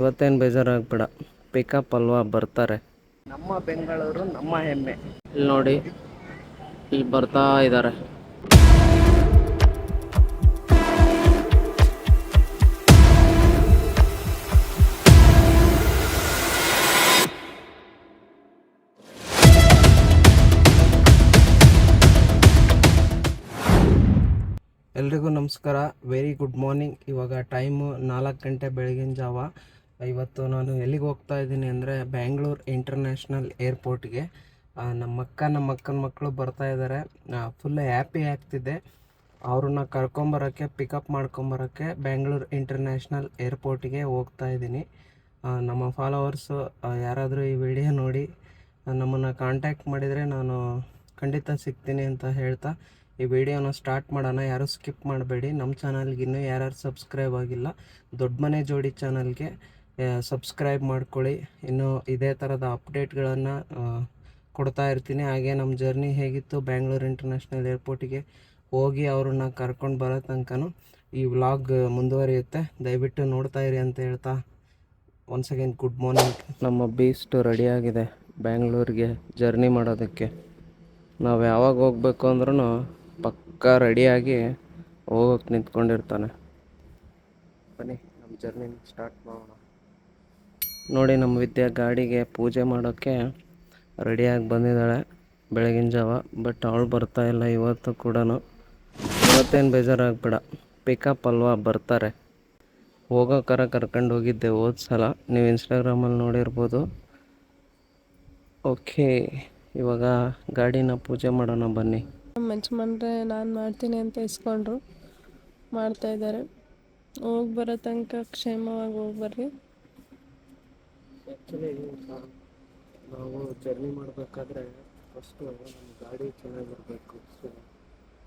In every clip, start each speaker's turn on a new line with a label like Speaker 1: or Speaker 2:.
Speaker 1: ಇವತ್ತೇನು ಬೇಜಾರಾಗ್ಬೇಡ, ಪಿಕಪ್ ಅಲ್ವಾ, ಬರ್ತಾರೆ. ನಮ್ಮ ಬೆಂಗಳೂರು ನಮ್ಮ ಹೆಮ್ಮೆ. ಇಲ್ಲಿ ನೋಡಿ, ಇಲ್ಲಿ ಬರ್ತಾ ಇದ್ದಾರೆ. ಎಲ್ರಿಗೂ ನಮಸ್ಕಾರ, ವೆರಿ ಗುಡ್ ಮಾರ್ನಿಂಗ್. ಇವಾಗ ಟೈಮು 4 ಗಂಟೆ ಬೆಳಗಿನ ಜಾವ. ಇವತ್ತು ನಾನು ಎಲ್ಲಿಗೆ ಹೋಗ್ತಾ ಇದ್ದೀನಿ ಅಂದರೆ ಬ್ಯಾಂಗ್ಳೂರು ಇಂಟರ್ನ್ಯಾಷನಲ್ ಏರ್ಪೋರ್ಟ್ಗೆ. ನಮ್ಮ ಅಕ್ಕನ ಮಕ್ಕಳು ಬರ್ತಾ ಇದ್ದಾರೆ. ಫುಲ್ ಹ್ಯಾಪಿ ಆಗ್ತಿದೆ. ಅವ್ರನ್ನ ಕರ್ಕೊಂಬರೋಕ್ಕೆ, ಪಿಕಪ್ ಮಾಡ್ಕೊಂಬರೋಕ್ಕೆ ಬ್ಯಾಂಗ್ಳೂರು ಇಂಟರ್ನ್ಯಾಷನಲ್ ಏರ್ಪೋರ್ಟಿಗೆ ಹೋಗ್ತಾ ಇದ್ದೀನಿ. ನಮ್ಮ ಫಾಲೋವರ್ಸು ಯಾರಾದರೂ ಈ ವಿಡಿಯೋ ನೋಡಿ ನಮ್ಮನ್ನು ಕಾಂಟ್ಯಾಕ್ಟ್ ಮಾಡಿದರೆ ನಾನು ಖಂಡಿತ ಸಿಗ್ತೀನಿ ಅಂತ ಹೇಳ್ತಾ ಈ ವಿಡಿಯೋನ ಸ್ಟಾರ್ಟ್ ಮಾಡೋಣ. ಯಾರು ಸ್ಕಿಪ್ ಮಾಡಬೇಡಿ. ನಮ್ಮ ಚಾನಲ್ಗೆ ಇನ್ನೂ ಯಾರ್ಯಾರು ಸಬ್ಸ್ಕ್ರೈಬ್ ಆಗಿಲ್ಲ, ದೊಡ್ಡ ಮನೆ ಜೋಡಿ ಚಾನಲ್ಗೆ ಸಬ್ಸ್ಕ್ರೈಬ್ ಮಾಡ್ಕೊಳ್ಳಿ. ಇನ್ನು ಇದೇ ಥರದ ಅಪ್ಡೇಟ್ಗಳನ್ನು ಕೊಡ್ತಾ ಇರ್ತೀನಿ. ಹಾಗೆ ನಮ್ಮ ಜರ್ನಿ ಹೇಗಿತ್ತು ಬ್ಯಾಂಗ್ಳೂರು ಇಂಟರ್ನ್ಯಾಷನಲ್ ಏರ್ಪೋರ್ಟಿಗೆ ಹೋಗಿ ಅವ್ರನ್ನ ಕರ್ಕೊಂಡು ಬರೋ ತನಕನೂ ಈ ವ್ಲಾಗ್ ಮುಂದುವರಿಯುತ್ತೆ. ದಯವಿಟ್ಟು ನೋಡ್ತಾ ಇರಿ ಅಂತ ಹೇಳ್ತಾ ಒನ್ಸ್ ಅಗೇನ್ ಗುಡ್ ಮಾರ್ನಿಂಗ್. ನಮ್ಮ ಬೀಸ್ಟು ರೆಡಿಯಾಗಿದೆ ಬ್ಯಾಂಗ್ಳೂರಿಗೆ ಜರ್ನಿ ಮಾಡೋದಕ್ಕೆ. ನಾವು ಯಾವಾಗ ಹೋಗ್ಬೇಕು ಅಂದ್ರೂ ಪಕ್ಕಾ ರೆಡಿಯಾಗಿ ಹೋಗೋಕ್ಕೆ ನಿಂತ್ಕೊಂಡಿರ್ತಾನೆ. ಬನ್ನಿ ನಮ್ಮ ಜರ್ನಿ ಸ್ಟಾರ್ಟ್ ಮಾಡೋಣ. ನೋಡಿ, ನಮ್ಮ ವಿದ್ಯಾ ಗಾಡಿಗೆ ಪೂಜೆ ಮಾಡೋಕ್ಕೆ ರೆಡಿಯಾಗಿ ಬಂದಿದ್ದಾಳೆ ಬೆಳಗಿನ ಜಾವ. ಬಟ್ ಅವಳು ಬರ್ತಾ ಇಲ್ಲ ಇವತ್ತು ಕೂಡ. ಇವತ್ತೇನು ಬೇಜಾರಾಗ್ಬೇಡ, ಪಿಕಪ್ ಅಲ್ವಾ, ಬರ್ತಾರೆ. ಹೋಗೋಕ್ಕಾರ ಕರ್ಕೊಂಡು ಹೋಗಿದ್ದೆ ಹೋದ ಸಲ, ನೀವು ಇನ್ಸ್ಟಾಗ್ರಾಮಲ್ಲಿ ನೋಡಿರ್ಬೋದು. ಓಕೆ, ಇವಾಗ ಗಾಡಿನ ಪೂಜೆ ಮಾಡೋಣ ಬನ್ನಿ.
Speaker 2: ಯಜಮಾನ್ರೆ ನಾನು ಮಾಡ್ತೀನಿ ಅಂತ ಇಸ್ಕೊಂಡ್ರು, ಮಾಡ್ತಾಯಿದ್ದಾರೆ. ಹೋಗಿ ಬರೋ ತನಕ ಕ್ಷೇಮವಾಗಿ ಹೋಗಿ ಬರ್ರಿ.
Speaker 1: ಆ್ಯಕ್ಚುಲಿ ನಾವು ಜರ್ನಿ ಮಾಡಬೇಕಾದ್ರೆ ಫಸ್ಟು ನಮ್ಮ ಗಾಡಿ ಚೆನ್ನಾಗಿರಬೇಕು. ಸೊ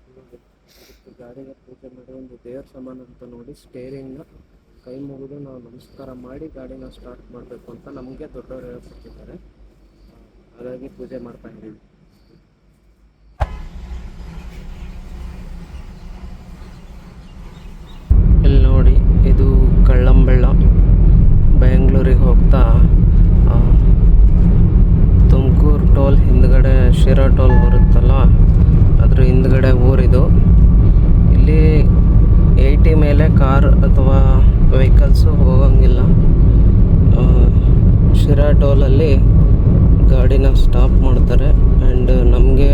Speaker 1: ಅದಕ್ಕೆ ಗಾಡಿಗೆ ಪೂಜೆ ಮಾಡಿ ಒಂದು ದೇವ್ರ ಸಾಮಾನು ಅಂತ ನೋಡಿ ಸ್ಟೇರಿಂಗ್ನ ಕೈ ಮುಗಿದು ನಾವು ನಮಸ್ಕಾರ ಮಾಡಿ ಗಾಡಿನ ಸ್ಟಾರ್ಟ್ ಮಾಡಬೇಕು ಅಂತ ನಮಗೆ ದೊಡ್ಡವರು ಹೇಳ್ಕೊಟ್ಟಿದ್ದಾರೆ. ಹಾಗಾಗಿ ಪೂಜೆ ಮಾಡ್ತಾ ಇದ್ದೀವಿ. ಇಲ್ಲಿ ನೋಡಿ, ಇದು ಕಳ್ಳಂಬೆಳ್ಳ. ಬೆಂಗಳೂರಿಗೆ ಹೋಗ್ತಾ ತುಮಕೂರು ಟೋಲ್ ಹಿಂದ್ಗಡೆ ಶಿರಾ ಟೋಲ್ ಬರುತ್ತಲ್ಲ, ಅದ್ರ ಹಿಂದ್ಗಡೆ ಊರಿದು. ಇಲ್ಲಿ 80 ಮೇಲೆ ಕಾರ್ ಅಥವಾ ವೆಹಿಕಲ್ಸು ಹೋಗಂಗಿಲ್ಲ. ಶಿರಾ ಟೋಲಲ್ಲಿ ಗಾಡಿನ ಸ್ಟಾಪ್ ಮಾಡ್ತಾರೆ. ಆ್ಯಂಡ್ ನಮಗೆ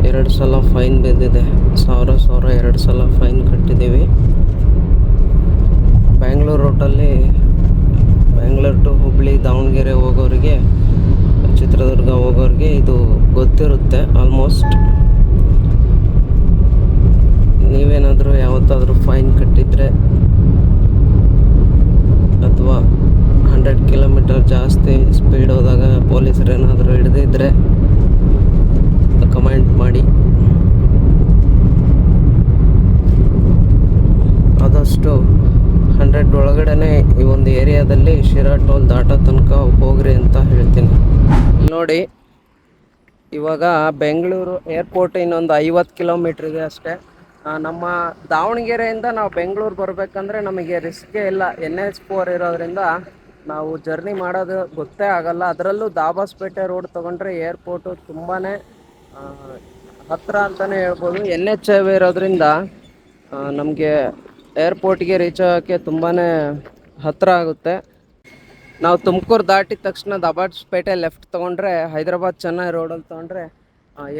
Speaker 1: 2 ಸಲ ಫೈನ್ ಬಿದ್ದಿದೆ. 1000 2 ಸಲ ಫೈನ್ ಕಟ್ಟಿದ್ದೀವಿ. ಬ್ಯಾಂಗ್ಳೂರು ರೂಟಲ್ಲಿ ಬ್ಯಾಂಗ್ಳೂರು ಟು ಹುಬ್ಳಿ, ದಾವಣಗೆರೆ ಹೋಗೋರಿಗೆ, ಚಿತ್ರದುರ್ಗ ಹೋಗೋರಿಗೆ ಇದು ಗೊತ್ತಿರುತ್ತೆ ಆಲ್ಮೋಸ್ಟ್. ನೀವೇನಾದರೂ ಯಾವತ್ತಾದರೂ ಫೈನ್ ಕಟ್ಟಿದರೆ ಅಥವಾ 100 ಕಿಲೋಮೀಟರ್ ಜಾಸ್ತಿ ಸ್ಪೀಡ್ ಹೋದಾಗ ಪೊಲೀಸರು ಏನಾದರೂ ಹಿಡಿದಿದ್ರೆ ಕಮೆಂಟ್ ಮಾಡಿ. ಆದಷ್ಟು 100 ಒಳಗಡೆ ಈ ಒಂದು ಏರಿಯಾದಲ್ಲಿ ಶಿರಾ ಟೋಲ್ ದಾಟೋ ತನಕ ಹೋಗ್ರಿ ಅಂತ ಹೇಳ್ತೀನಿ. ನೋಡಿ, ಇವಾಗ ಬೆಂಗಳೂರು ಏರ್ಪೋರ್ಟ್ ಇನ್ನೊಂದು 50 ಕಿಲೋಮೀಟ್ರ್ ಇದೆ ಅಷ್ಟೇ. ನಮ್ಮ ದಾವಣಗೆರೆಯಿಂದ ನಾವು ಬೆಂಗಳೂರು ಬರಬೇಕಂದ್ರೆ ನಮಗೆ ರಿಸ್ಕೇ ಇಲ್ಲ. NH4 ಇರೋದ್ರಿಂದ ನಾವು ಜರ್ನಿ ಮಾಡೋದು ಗೊತ್ತೇ ಆಗಲ್ಲ. ಅದರಲ್ಲೂ ದಾಬಾಸ್ಪೇಟೆ ರೋಡ್ ತೊಗೊಂಡ್ರೆ ಏರ್ಪೋರ್ಟು ತುಂಬಾ ಹತ್ತಿರ ಅಂತಲೇ ಹೇಳ್ಬೋದು. NH ಹೈವೇ ಇರೋದ್ರಿಂದ ನಮಗೆ ಏರ್ಪೋರ್ಟ್ಗೆ ರೀಚ್ ಆಗೋಕ್ಕೆ ತುಂಬಾ ಹತ್ತಿರ ಆಗುತ್ತೆ. ನಾವು ತುಮಕೂರು ದಾಟಿದ ತಕ್ಷಣ ದಾಬಾಸ್ಪೇಟೆ ಲೆಫ್ಟ್ ತೊಗೊಂಡ್ರೆ, ಹೈದರಾಬಾದ್ ಚೆನ್ನೈ ರೋಡಲ್ಲಿ ತೊಗೊಂಡ್ರೆ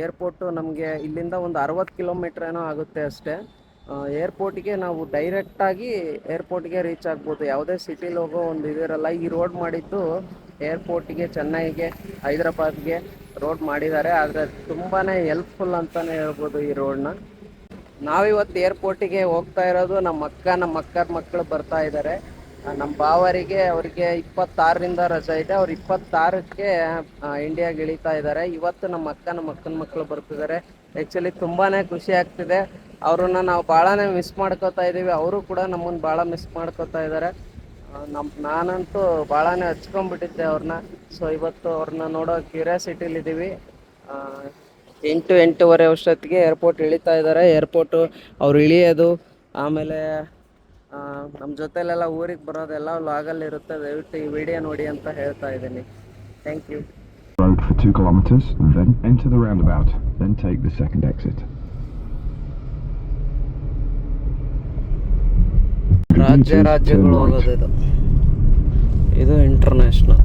Speaker 1: ಏರ್ಪೋರ್ಟು ನಮಗೆ ಇಲ್ಲಿಂದ ಒಂದು 60 ಕಿಲೋಮೀಟ್ರ್ ಏನೋ ಆಗುತ್ತೆ ಅಷ್ಟೇ. ಏರ್ಪೋರ್ಟಿಗೆ ನಾವು ಡೈರೆಕ್ಟಾಗಿ ಏರ್ಪೋರ್ಟ್ಗೆ ರೀಚ್ ಆಗ್ಬೋದು. ಯಾವುದೇ ಸಿಟಿಲಿ ಹೋಗೋ ಒಂದು ಇದಿರಲ್ಲ. ಈ ರೋಡ್ ಮಾಡಿದ್ದು ಏರ್ಪೋರ್ಟಿಗೆ, ಚೆನ್ನೈಗೆ, ಹೈದರಾಬಾದ್ಗೆ ರೋಡ್ ಮಾಡಿದ್ದಾರೆ. ಆದರೆ ತುಂಬಾ ಹೆಲ್ಪ್ಫುಲ್ ಅಂತಲೇ ಹೇಳ್ಬೋದು ಈ ರೋಡ್ನ. ನಾವಿವತ್ತು ಏರ್ಪೋರ್ಟಿಗೆ ಹೋಗ್ತಾ ಇರೋದು ನಮ್ಮ ಅಕ್ಕನ ಮಕ್ಕಳು ಬರ್ತಾ ಇದ್ದಾರೆ. ನಮ್ಮ ಭಾವರಿಗೆ, ಅವರಿಗೆ 26ರಿಂದ ರಜೆ ಇದೆ. ಅವ್ರು 26ಕ್ಕೆ ಇಂಡಿಯಾಗೆ ಇಳಿತಾ ಇದ್ದಾರೆ. ಇವತ್ತು ನಮ್ಮ ಅಕ್ಕನ ಮಕ್ಕಳು ಬರ್ತಿದ್ದಾರೆ. ಆ್ಯಕ್ಚುಲಿ ತುಂಬಾ ಖುಷಿ ಆಗ್ತಿದೆ. ಅವ್ರನ್ನ ನಾವು ಭಾಳನೇ ಮಿಸ್ ಮಾಡ್ಕೋತಾ ಇದ್ದೀವಿ. ಅವರು ಕೂಡ ನಮ್ಮನ್ನು ಭಾಳ ಮಿಸ್ ಮಾಡ್ಕೋತಾ ಇದ್ದಾರೆ. ನಾನಂತೂ ಭಾಳನೇ ಹಚ್ಕೊಂಡ್ಬಿಟ್ಟಿದ್ದೆ ಅವ್ರನ್ನ. ಸೊ ಇವತ್ತು ಅವ್ರನ್ನ ನೋಡೋ ಕ್ಯೂರಿಯಾಸಿಟಿಲಿದ್ದೀವಿ. 8-8:15 ವರ್ಷಕ್ಕೆ ಏರ್ಪೋರ್ಟ್ ಇಳಿತಾ ಇದ್ದಾರೆ. ಏರ್ಪೋರ್ಟು ಅವ್ರು ಇಳಿಯೋದು, ಆಮೇಲೆ ನಮ್ಮ ಜೊತೆಲೆಲ್ಲ ಊರಿಗೆ ಬರೋದೆಲ್ಲ ಲಾಗಲ್ಲಿ ಇರುತ್ತೆ, ದಯವಿಟ್ಟು ಈ ವಿಡಿಯೋ ನೋಡಿ ಅಂತ ಹೇಳ್ತಾ ಇದ್ದೀನಿ. Thank you.
Speaker 3: Road for 2 kilometers, then enter the roundabout, then take the second exit.
Speaker 1: ರಾಜ್ಯಗಳು ಹೋಗೋದು ಇದು international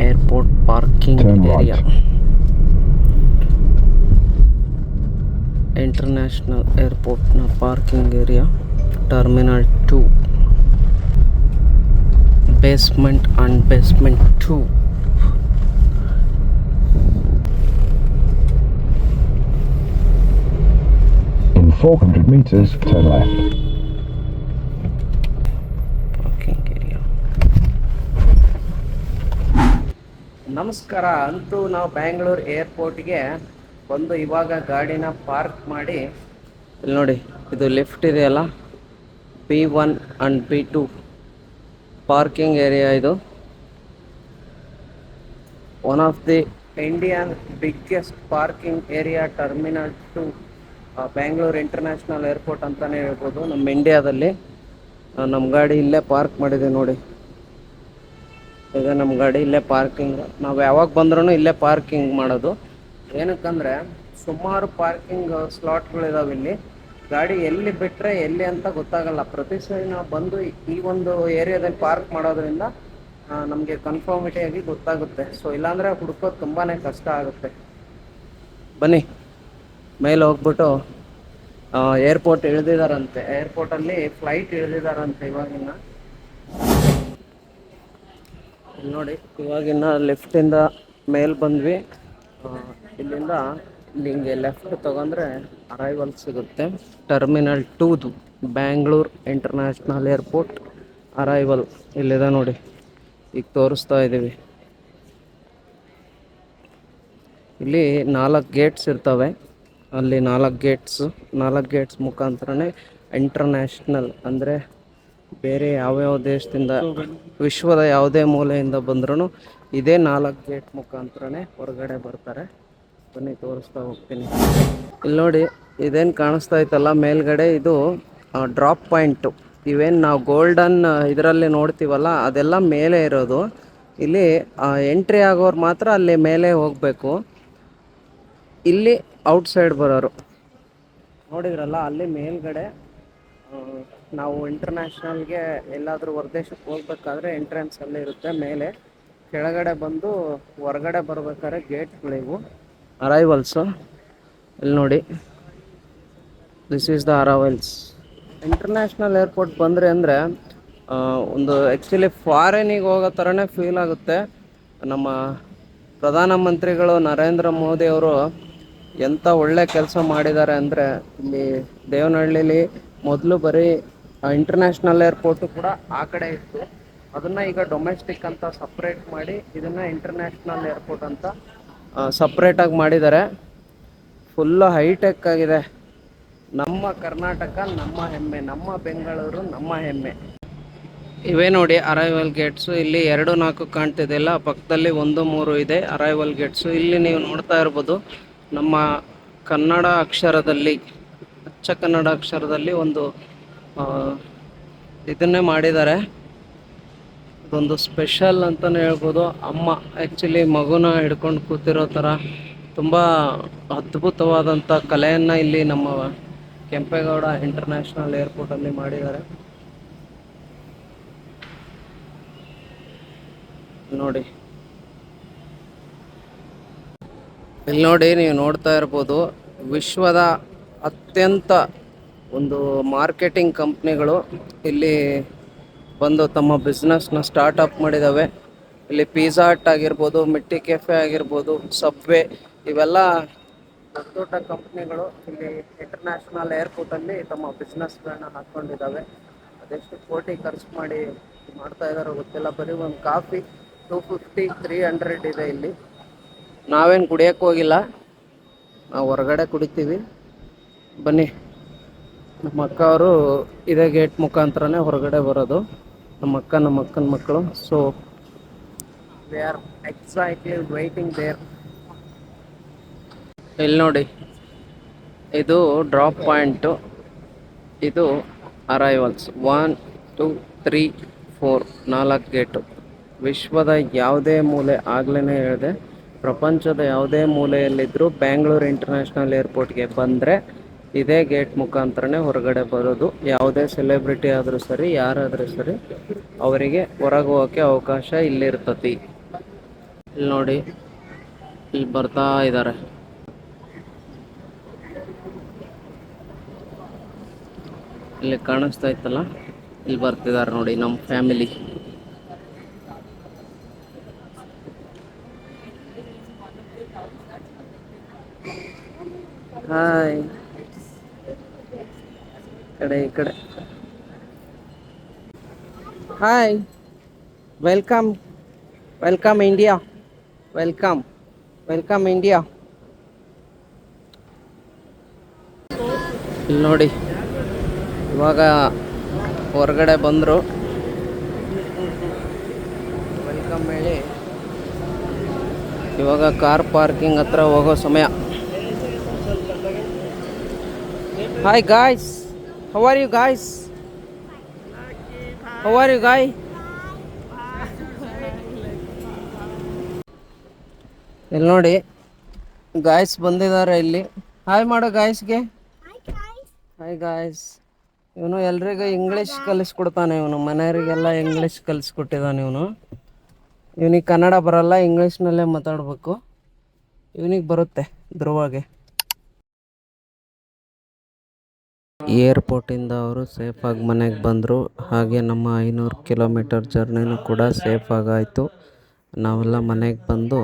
Speaker 1: airport parking area. International ಏರ್ಪೋರ್ಟ್ನ parking area, terminal 2, basement and basement 2.
Speaker 3: In 400 meters, turn left.
Speaker 1: Parking area. ನಮಸ್ಕಾರ. ಅಂತೂ ನಾವು ಬ್ಯಾಂಗ್ಳೂರು ಏರ್ಪೋರ್ಟ್ಗೆ ಬಂದು ಇವಾಗ ಗಾಡಿನ ಪಾರ್ಕ್ ಮಾಡಿ, ಇಲ್ಲಿ ನೋಡಿ ಇದು ಲಿಫ್ಟ್ ಇದೆಯಲ್ಲ, B1 and B2 parking area. ಇದು one of the Indian biggest parking area, terminal 2 Bangalore international airport ಅಂತಲೇ ಹೇಳ್ಬೋದು ನಮ್ಮ ಇಂಡಿಯಾದಲ್ಲಿ. ನಮ್ಮ ಗಾಡಿ ಇಲ್ಲೇ ಪಾರ್ಕ್ ಮಾಡಿದೆ ನೋಡಿ, ಈಗ ನಮ್ಮ ಗಾಡಿ ಇಲ್ಲೇ ಪಾರ್ಕಿಂಗ್. ನಾವು ಯಾವಾಗ ಬಂದ್ರೂ ಇಲ್ಲೇ ಪಾರ್ಕಿಂಗ್ ಮಾಡೋದು. ಏನಕ್ಕಂದರೆ ಸುಮಾರು ಪಾರ್ಕಿಂಗ್ ಸ್ಲಾಟ್ಗಳಿದಾವೆ ಇಲ್ಲಿ. ಗಾಡಿ ಎಲ್ಲಿ ಬಿಟ್ಟರೆ ಎಲ್ಲಿ ಅಂತ ಗೊತ್ತಾಗಲ್ಲ. ಪ್ರತಿ ಸರಿ ನಾವು ಬಂದು ಈ ಒಂದು ಏರಿಯಾದಲ್ಲಿ ಪಾರ್ಕ್ ಮಾಡೋದ್ರಿಂದ ನಮಗೆ ಕನ್ಫರ್ಮಿಟಿಯಾಗಿ ಗೊತ್ತಾಗುತ್ತೆ. ಸೊ ಇಲ್ಲಾಂದರೆ ಹುಡ್ಕೋದು ತುಂಬಾ ಕಷ್ಟ ಆಗುತ್ತೆ. ಬನ್ನಿ ಮೇಲೆ ಹೋಗ್ಬಿಟ್ಟು ಏರ್ಪೋರ್ಟ್ ಇಳಿದಿದ್ದಾರಂತೆ, ಏರ್ಪೋರ್ಟಲ್ಲಿ ಫ್ಲೈಟ್ ಇಳಿದಿದ್ದಾರಂತೆ ಇವಾಗಿನ. ಇಲ್ಲಿ ನೋಡಿ ಇವಾಗಿನ ಲಿಫ್ಟಿಂದ ಮೇಲೆ ಬಂದ್ವಿ. ಇಲ್ಲಿಂದ ಇಲ್ಲಿ ಹಿಂಗೆ ಲೆಫ್ಟ್ ತೊಗೊಂಡ್ರೆ ಅರೈವಲ್ ಸಿಗುತ್ತೆ. Terminal 2 Bangalore international airport arrival ಇಲ್ಲಿದೆ ನೋಡಿ, ಈಗ ತೋರಿಸ್ತಾ ಇದ್ದೀವಿ. ಇಲ್ಲಿ 4 ಗೇಟ್ಸ್ ಇರ್ತವೆ. ಅಲ್ಲಿ 4 ಗೇಟ್ಸ್ ಮುಖಾಂತರನೇ ಇಂಟರ್ನ್ಯಾಷನಲ್ ಅಂದರೆ ಬೇರೆ ಯಾವ್ಯಾವ ದೇಶದಿಂದ, ವಿಶ್ವದ ಯಾವುದೇ ಮೂಲೆಯಿಂದ ಬಂದ್ರೂ ಇದೇ 4 ಗೇಟ್ ಮುಖಾಂತರನೇ ಹೊರಗಡೆ ಬರ್ತಾರೆ. ಬನ್ನಿ ತೋರಿಸ್ತಾ ಹೋಗ್ತೀನಿ. ಇಲ್ಲಿ ನೋಡಿ ಇದೇನು ಕಾಣಿಸ್ತಾ ಇತ್ತಲ್ಲ ಮೇಲ್ಗಡೆ, ಇದು ಡ್ರಾಪ್ ಪಾಯಿಂಟು. ಇವೇನು ನಾವು ಗೋಲ್ಡನ್ ಇದರಲ್ಲಿ ನೋಡ್ತೀವಲ್ಲ ಅದೆಲ್ಲ ಮೇಲೆ ಇರೋದು. ಇಲ್ಲಿ ಎಂಟ್ರಿ ಆಗೋರು ಮಾತ್ರ ಅಲ್ಲಿ ಮೇಲೆ ಹೋಗಬೇಕು. ಇಲ್ಲಿ ಔಟ್ಸೈಡ್ ಬರೋರು ನೋಡಿದ್ರಲ್ಲ, ಅಲ್ಲಿ ಮೇಲ್ಗಡೆ ನಾವು ಇಂಟರ್ನ್ಯಾಷನಲ್ಗೆ ಎಲ್ಲಾದರೂ ಹೊರದೇಶಕ್ಕೆ ಹೋಗ್ಬೇಕಾದ್ರೆ ಎಂಟ್ರೆನ್ಸ್ ಅಲ್ಲೇ ಇರುತ್ತೆ. ಮೇಲೆ ಕೆಳಗಡೆ ಬಂದು ಹೊರಗಡೆ ಬರ್ಬೇಕಾದ್ರೆ ಗೇಟ್ಗಳಿವು ಅರೈವಲ್ಸು. ಇಲ್ಲಿ ನೋಡಿ, this is the arrivals. International airport ಬಂದರೆ ಅಂದರೆ ಒಂದು ಆ್ಯಕ್ಚುಲಿ ಫಾರಿನಿಗೆ ಹೋಗೋ ಥರನೇ ಫೀಲ್ ಆಗುತ್ತೆ. ನಮ್ಮ ಪ್ರಧಾನಮಂತ್ರಿಗಳು ನರೇಂದ್ರ ಮೋದಿ ಅವರು ಎಂಥ ಒಳ್ಳೆ ಕೆಲಸ ಮಾಡಿದ್ದಾರೆ ಅಂದರೆ, ಇಲ್ಲಿ ದೇವನಹಳ್ಳಿಲಿ ಮೊದಲು ಬರೀ ಇಂಟರ್ನ್ಯಾಷನಲ್ ಏರ್ಪೋರ್ಟು ಕೂಡ ಆ ಕಡೆ ಇತ್ತು. ಅದನ್ನು ಈಗ ಡೊಮೆಸ್ಟಿಕ್ ಅಂತ ಸಪ್ರೇಟ್ ಮಾಡಿ ಇದನ್ನು ಇಂಟರ್ನ್ಯಾಷನಲ್ ಏರ್ಪೋರ್ಟ್ ಅಂತ ಸಪ್ರೇಟಾಗಿ ಮಾಡಿದ್ದಾರೆ. ಫುಲ್ಲು ಹೈಟೆಕ್ ಆಗಿದೆ. ನಮ್ಮ ಕರ್ನಾಟಕ ನಮ್ಮ ಹೆಮ್ಮೆ, ನಮ್ಮ ಬೆಂಗಳೂರು ನಮ್ಮ ಹೆಮ್ಮೆ. ಇವೇ ನೋಡಿ ಅರೈವಲ್ ಗೇಟ್ಸು. ಇಲ್ಲಿ 2, 4 ಕಾಣ್ತಿದೆಯಲ್ಲ, ಪಕ್ಕದಲ್ಲಿ 1, 3 ಇದೆ ಅರೈವಲ್ ಗೇಟ್ಸು. ಇಲ್ಲಿ ನೀವು ನೋಡ್ತಾ ಇರ್ಬೋದು ನಮ್ಮ ಕನ್ನಡ ಅಕ್ಷರದಲ್ಲಿ, ಅಚ್ಚ ಕನ್ನಡ ಅಕ್ಷರದಲ್ಲಿ ಒಂದು ಇದನ್ನೇ ಮಾಡಿದ್ದಾರೆ. ಇದೊಂದು ಸ್ಪೆಷಲ್ ಅಂತಲೇ ಹೇಳ್ಬೋದು. ಅಮ್ಮ ಆ್ಯಕ್ಚುಲಿ ಮಗುನ ಹಿಡ್ಕೊಂಡು ಕೂತಿರೋ ಥರ ತುಂಬ ಅದ್ಭುತವಾದಂಥ ಕಲೆಯನ್ನು ಇಲ್ಲಿ ನಮ್ಮ ಕೆಂಪೇಗೌಡ ಇಂಟರ್ನ್ಯಾಷನಲ್ ಏರ್ಪೋರ್ಟಲ್ಲಿ ಮಾಡಿದ್ದಾರೆ ನೋಡಿ. ಇಲ್ಲಿ ನೋಡಿ ನೀವು ನೋಡ್ತಾ ಇರ್ಬೋದು, ವಿಶ್ವದ ಅತ್ಯಂತ ಒಂದು ಮಾರ್ಕೆಟಿಂಗ್ ಕಂಪ್ನಿಗಳು ಇಲ್ಲಿ ಬಂದು ತಮ್ಮ ಬಿಸ್ನೆಸ್ನ ಸ್ಟಾರ್ಟಪ್ ಮಾಡಿದ್ದಾವೆ. ಇಲ್ಲಿ ಪಿಜ್ಜಾ ಹಟ್ ಆಗಿರ್ಬೋದು, ಮಿಟ್ಟಿ ಕೆಫೆ ಆಗಿರ್ಬೋದು, ಸಬ್ವೆ, ಇವೆಲ್ಲ ದೊಡ್ಡ ದೊಡ್ಡ ಕಂಪ್ನಿಗಳು ಇಲ್ಲಿ ಇಂಟರ್ನ್ಯಾಷನಲ್ ಏರ್ಪೋರ್ಟಲ್ಲಿ ತಮ್ಮ ಬಿಸ್ನೆಸ್ಗಳನ್ನ ಹಾಕ್ಕೊಂಡಿದ್ದಾವೆ. ಅದೆಷ್ಟು ಕೋಟಿ ಖರ್ಚು ಮಾಡಿ ಮಾಡ್ತಾ ಇದ್ದಾರೋ ಗೊತ್ತಿಲ್ಲ. ಬರೀ ಒಂದು ಕಾಫಿ 250, 300 ಇದೆ ಇಲ್ಲಿ. ನಾವೇನು ಕುಡಿಯೋಕ್ಕೆ ಹೋಗಿಲ್ಲ, ನಾವು ಹೊರಗಡೆ ಕುಡಿತೀವಿ. ಬನ್ನಿ, ನಮ್ಮ ಅಕ್ಕ ಅವರು ಇದೇ ಗೇಟ್ ಮುಖಾಂತರನೇ ಹೊರಗಡೆ ಬರೋದು, ನಮ್ಮ ಅಕ್ಕನ ಮಕ್ಕಳು. So we are excitedly waiting there. ಇಲ್ಲಿ ನೋಡಿ ಇದು ಡ್ರಾಪ್ ಪಾಯಿಂಟು, ಇದು ಅರೈವಲ್ಸ್. 1 2 3 4 4 ಗೇಟು. ವಿಶ್ವದ ಯಾವುದೇ ಮೂಲೆ, ಆಗಲೇ ಹೇಳಿದೆ, ಪ್ರಪಂಚದ ಯಾವುದೇ ಮೂಲೆಯಲ್ಲಿದ್ದರೂ ಬ್ಯಾಂಗ್ಳೂರು ಇಂಟರ್ನ್ಯಾಷನಲ್ ಏರ್ಪೋರ್ಟ್ಗೆ ಬಂದರೆ ಇದೇ ಗೇಟ್ ಮುಖಾಂತರನೇ ಹೊರಗಡೆ ಬರೋದು. ಯಾವುದೇ ಸೆಲೆಬ್ರಿಟಿ ಆದರೂ ಸರಿ, ಯಾರಾದರೂ ಸರಿ, ಅವರಿಗೆ ಹೊರಗೆ ಹೋಗೋಕ್ಕೆ ಅವಕಾಶ ಇಲ್ಲಿರ್ತತಿ. ಇಲ್ಲಿ ನೋಡಿ, ಇಲ್ಲಿ ಬರ್ತಾ ಇದ್ದಾರೆ. ಇಲ್ಲಿ ಕಾಣಿಸ್ತಾ ಇತ್ತಲ್ಲ, ಇಲ್ಲಿ ಬರ್ತಿದ್ದಾರೆ ನೋಡಿ ನಮ್ಮ ಫ್ಯಾಮಿಲಿ. ಹಾಯ್, ಈ ಕಡೆ. Hi, welcome India, welcome India. ಇಲ್ಲಿ ನೋಡಿ, ಇವಾಗ ಹೊರಗಡೆ ಬಂದರು, ವೆಲ್ಕಮ್ ಹೇಳಿ ಇವಾಗ ಕಾರ್ ಪಾರ್ಕಿಂಗ್ ಹತ್ರ ಹೋಗೋ ಸಮಯ. Hi guys, how are you guys? ಇಲ್ಲಿ ನೋಡಿ, ಗಾಯ್ಸ್ ಬಂದಿದ್ದಾರೆ ಇಲ್ಲಿ. ಹಾಯ್ ಮಾಡೋ ಗಾಯ್ಸ್ಗೆ. Hi guys. ಇವನು ಎಲ್ರಿಗೂ ಇಂಗ್ಲೀಷ್ ಕಲಿಸ್ಕೊಡ್ತಾನೆ. ಇವನು ಮನೆಯವರಿಗೆಲ್ಲ ಇಂಗ್ಲೀಷ್ ಕಲಿಸ್ಕೊಟ್ಟಿದ್ದಾನೆ. ಇವನಿಗೆ ಕನ್ನಡ ಬರಲ್ಲ, ಇಂಗ್ಲೀಷ್ನಲ್ಲೇ ಮಾತಾಡಬೇಕು. ಇವನಿಗೆ ಬರುತ್ತೆ, ಧ್ರುವಗೆ. ಏರ್ಪೋರ್ಟಿಂದ ಅವರು ಸೇಫಾಗಿ ಮನೆಗೆ ಬಂದರು. ಹಾಗೆ ನಮ್ಮ 500 ಕಿಲೋಮೀಟರ್ ಜರ್ನಿನೂ ಕೂಡ ಸೇಫಾಗಾಯಿತು. ನಾವೆಲ್ಲ ಮನೆಗೆ ಬಂದು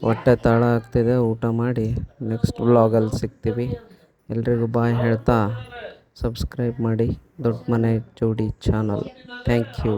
Speaker 1: ಹೊಟ್ಟೆ ತಾಳ ಆಗ್ತಿದೆ, ಊಟ ಮಾಡಿ ನೆಕ್ಸ್ಟ್ ವ್ಲಾಗಲ್ಲಿ ಸಿಗ್ತೀವಿ. ಎಲ್ರಿಗೂ ಬಾಯ್ ಹೇಳ್ತಾ ಸಬ್ಸ್ಕ್ರೈಬ್ ಮಾಡಿ ದೊಡ್ಡ ಮನೆ ಜೋಡಿ ಚಾನಲ್. Thank you.